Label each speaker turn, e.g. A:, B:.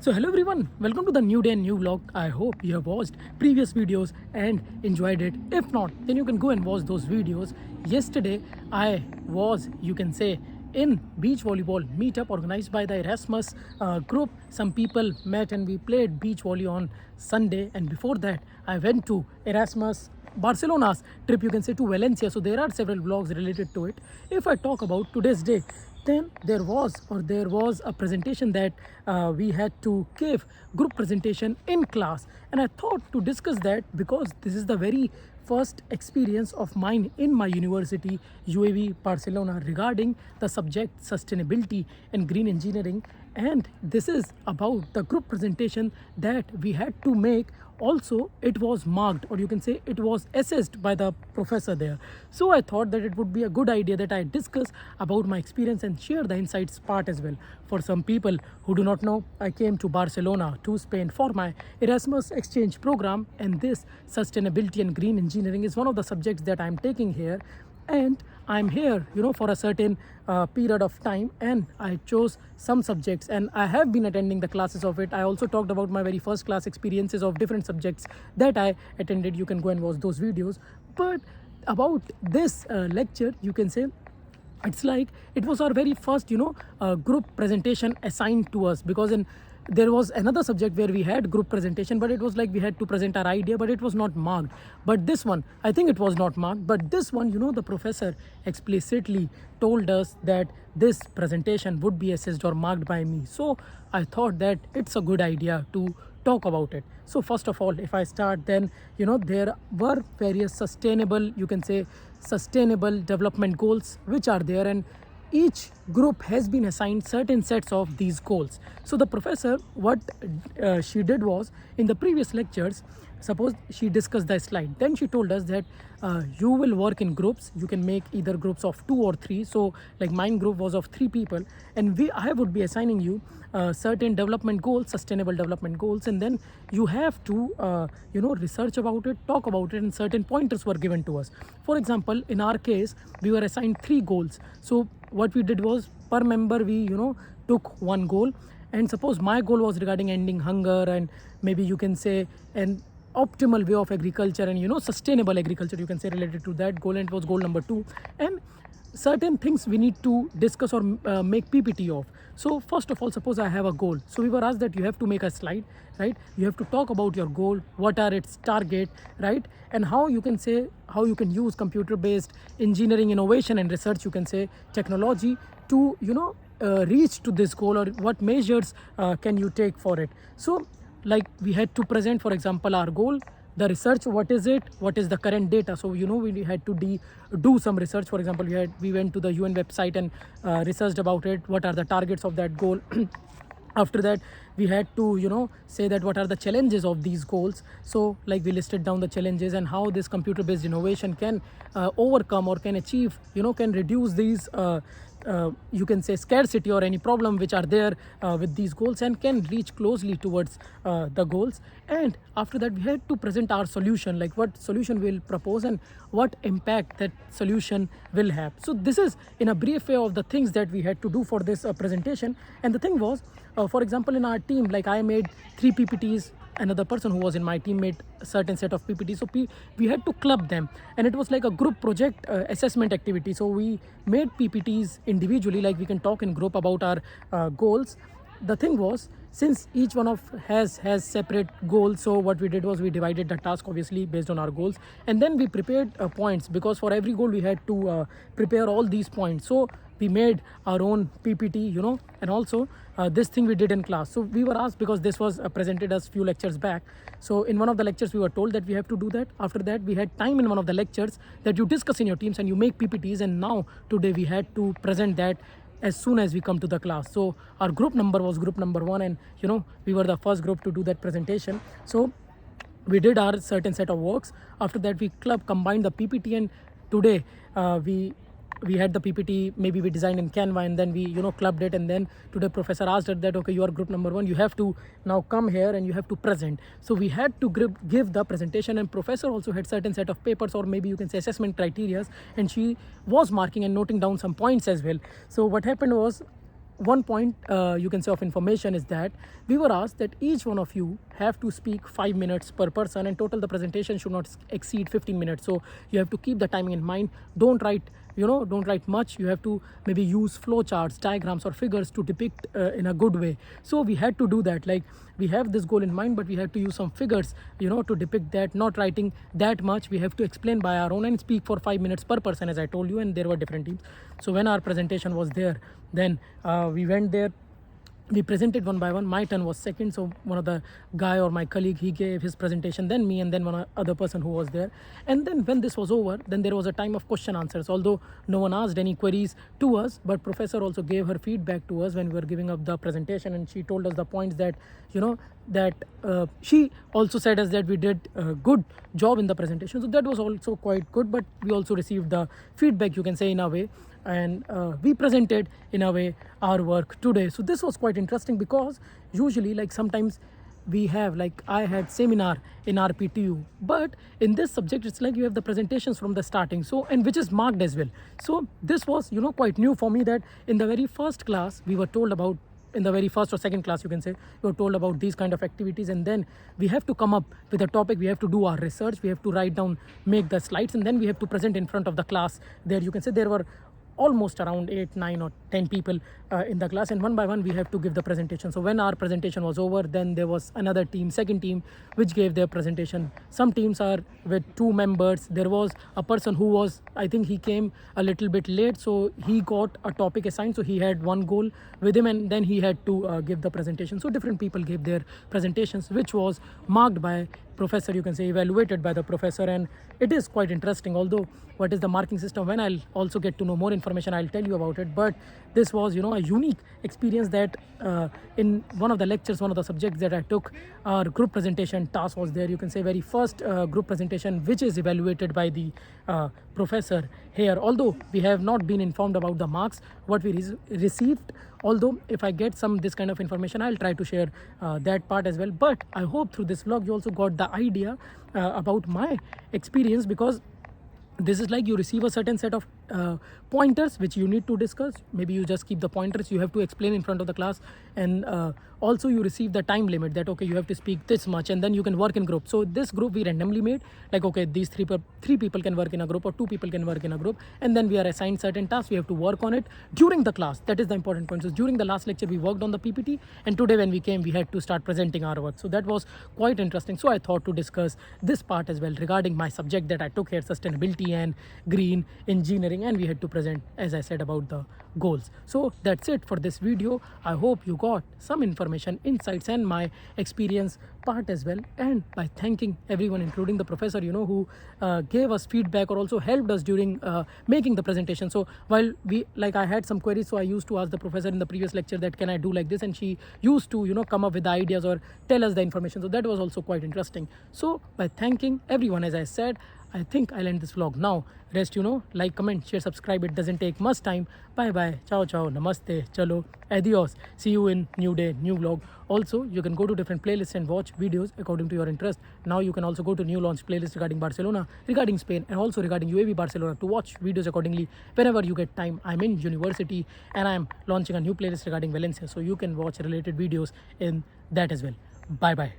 A: So hello everyone, welcome to the new day and new vlog. I hope you have watched previous videos and enjoyed it. If not, then you can go and watch those videos. Yesterday I was, you can say, in beach volleyball meetup organized by the Erasmus group. Some people met and we played beach volley on Sunday, and before that I went to Erasmus Barcelona's trip, you can say, to Valencia. So there are several vlogs related to it. If I talk about today's day, then there was a presentation that we had to give, group presentation in class, and I thought to discuss that because this is the very first experience of mine in my university, UAV Barcelona, regarding the subject sustainability and green engineering. And this is about the group presentation that we had to make. Also, it was marked, or you can say it was assessed by the professor there. So I thought that it would be a good idea that I discuss about my experience and share the insights part as well. For some people who do not know, I came to Barcelona, to Spain, for my Erasmus exchange program, and this sustainability and green engineering is one of the subjects that I'm taking here. And I'm here, for a certain period of time, and I chose some subjects and I have been attending the classes of it. I also talked about my very first class experiences of different subjects that I attended. You can go and watch those videos. But about this lecture, you can say it's like it was our very first group presentation assigned to us, because there was another subject where we had group presentation, but it was like we had to present our idea, but it was not marked. But this one, I think it was not marked, but this one, the professor explicitly told us that this presentation would be assessed or marked by me. So I thought that it's a good idea to talk about it. So first of all, if I start, then there were various sustainable development goals which are there, and each group has been assigned certain sets of these goals. So the professor, what she did was, in the previous lectures, suppose she discussed the slide, then she told us that you will work in groups. You can make either groups of 2 or 3. So like mine group was of 3 people, and I would be assigning you certain development goals, sustainable development goals, and then you have to research about it, talk about it, and certain pointers were given to us. For example, in our case, we were assigned 3 goals. So what we did was, per member we took one goal, and suppose my goal was regarding ending hunger, and maybe you can say an optimal way of agriculture, and sustainable agriculture, you can say, related to that goal, and it was goal number 2. And certain things we need to discuss or make PPT of. So first of all, suppose I have a goal, so we were asked that you have to make a slide, right? You have to talk about your goal, what are its target, right? And how you can use computer based engineering, innovation and research, you can say, technology, to reach to this goal, or what measures can you take for it. So like we had to present, for example, our goal, the research, what is it, what is the current data. So we had to do some research. For example, we went to the UN website and researched about it, what are the targets of that goal. After that, we had to say that what are the challenges of these goals. So like we listed down the challenges and how this computer based innovation can overcome or can achieve, can reduce these you can say scarcity or any problem which are there with these goals, and can reach closely towards the goals. And after that, we had to present our solution, like what solution we'll propose and what impact that solution will have. So this is in a brief way of the things that we had to do for this presentation. And the thing was, for example, in our team, like I made 3 PPTs, another person who was in my team made a certain set of PPTs. So we had to club them, and it was like a group project assessment activity. So we made PPTs individually, like we can talk in group about our goals. The thing was, since each one of has separate goals, so what we did was we divided the task obviously based on our goals, and then we prepared points, because for every goal we had to prepare all these points. So we made our own PPT, and also this thing we did in class. So we were asked, because this was presented us few lectures back. So in one of the lectures we were told that we have to do that. After that, we had time in one of the lectures that you discuss in your teams and you make PPTs, and now today we had to present that as soon as we come to the class. So our group number was group number 1, and we were the first group to do that presentation. So we did our certain set of works. After that, we combined the PPT, and today we had the PPT, maybe we designed in Canva, and then we clubbed it. And then today professor asked us that, okay, you are group number 1, you have to now come here and you have to present. So we had to give the presentation, and professor also had certain set of papers, or maybe you can say assessment criteria, and she was marking and noting down some points as well. So what happened was, one point you can say of information is that we were asked that each one of you have to speak 5 minutes per person, and total the presentation should not exceed 15 minutes. So you have to keep the timing in mind. Don't write, don't write much. You have to maybe use flow charts, diagrams or figures to depict in a good way. So we had to do that. Like, we have this goal in mind, but we had to use some figures, to depict that. Not writing that much, we have to explain by our own and speak for 5 minutes per person, as I told you. And there were different teams. So when our presentation was there, then we went there, we presented one by one. My turn was second, so one of the guy or my colleague, he gave his presentation, then me, and then one other person who was there. And then when this was over, then there was a time of question answers, although no one asked any queries to us, but professor also gave her feedback to us when we were giving up the presentation, and she told us the points that she also said us that we did a good job in the presentation. So that was also quite good, but we also received the feedback, you can say, in a way, and we presented in a way our work today. So this was quite interesting, because usually, like, sometimes we have, like, I had seminar in RPTU, but in this subject it's like you have the presentations from the starting, so, and which is marked as well. So this was quite new for me, that in the very first class we were told about, in the very first or second class, you can say, we were told about these kind of activities, and then we have to come up with a topic, we have to do our research, we have to write down, make the slides, and then we have to present in front of the class. There you can say there were almost around 8, 9 or 10 people in the class, and one by one we have to give the presentation. So when our presentation was over, then there was another team, second team, which gave their presentation. Some teams are with 2 members. There was a person who was, I think he came a little bit late, so he got a topic assigned, so he had one goal with him, and then he had to give the presentation. So different people gave their presentations, which was marked by professor, you can say, evaluated by the professor. And it is quite interesting, although what is the marking system, when I'll also get to know more information, I'll tell you about it. But this was a unique experience, that in one of the lectures, one of the subjects that I took, our group presentation task was there, you can say, very first group presentation, which is evaluated by the professor here. Although we have not been informed about the marks what we received, although if I get some this kind of information, I'll try to share that part as well. But I hope through this vlog you also got the idea about my experience, because this is like you receive a certain set of pointers which you need to discuss. Maybe you just keep the pointers, you have to explain in front of the class, and also you receive the time limit, that okay, you have to speak this much, and then you can work in group. So this group we randomly made, like, okay, these three people can work in a group, or 2 people can work in a group, and then we are assigned certain tasks. We have to work on it during the class. That is the important point. So during the last lecture we worked on the PPT, and today when we came, we had to start presenting our work. So that was quite interesting. So I thought to discuss this part as well regarding my subject that I took here, sustainability and green engineering, and we had to present, as I said, about the goals. So that's it for this video. I hope you got some information, insights, and my experience part as well. And by thanking everyone, including the professor, who gave us feedback or also helped us during making the presentation. So while I had some queries, so I used to ask the professor in the previous lecture that can I do like this, and she used to come up with the ideas or tell us the information. So that was also quite interesting. So by thanking everyone, as I said, I think I'll end this vlog now. Rest, like, comment, share, subscribe. It doesn't take much time. Bye bye. Ciao ciao. Namaste. Chalo. Adios. See you in new day, new vlog. Also, you can go to different playlists and watch videos according to your interest. Now you can also go to new launch playlist regarding Barcelona, regarding Spain, and also regarding UAV Barcelona to watch videos accordingly whenever you get time. I'm in university and I'm launching a new playlist regarding Valencia, so you can watch related videos in that as well. Bye bye.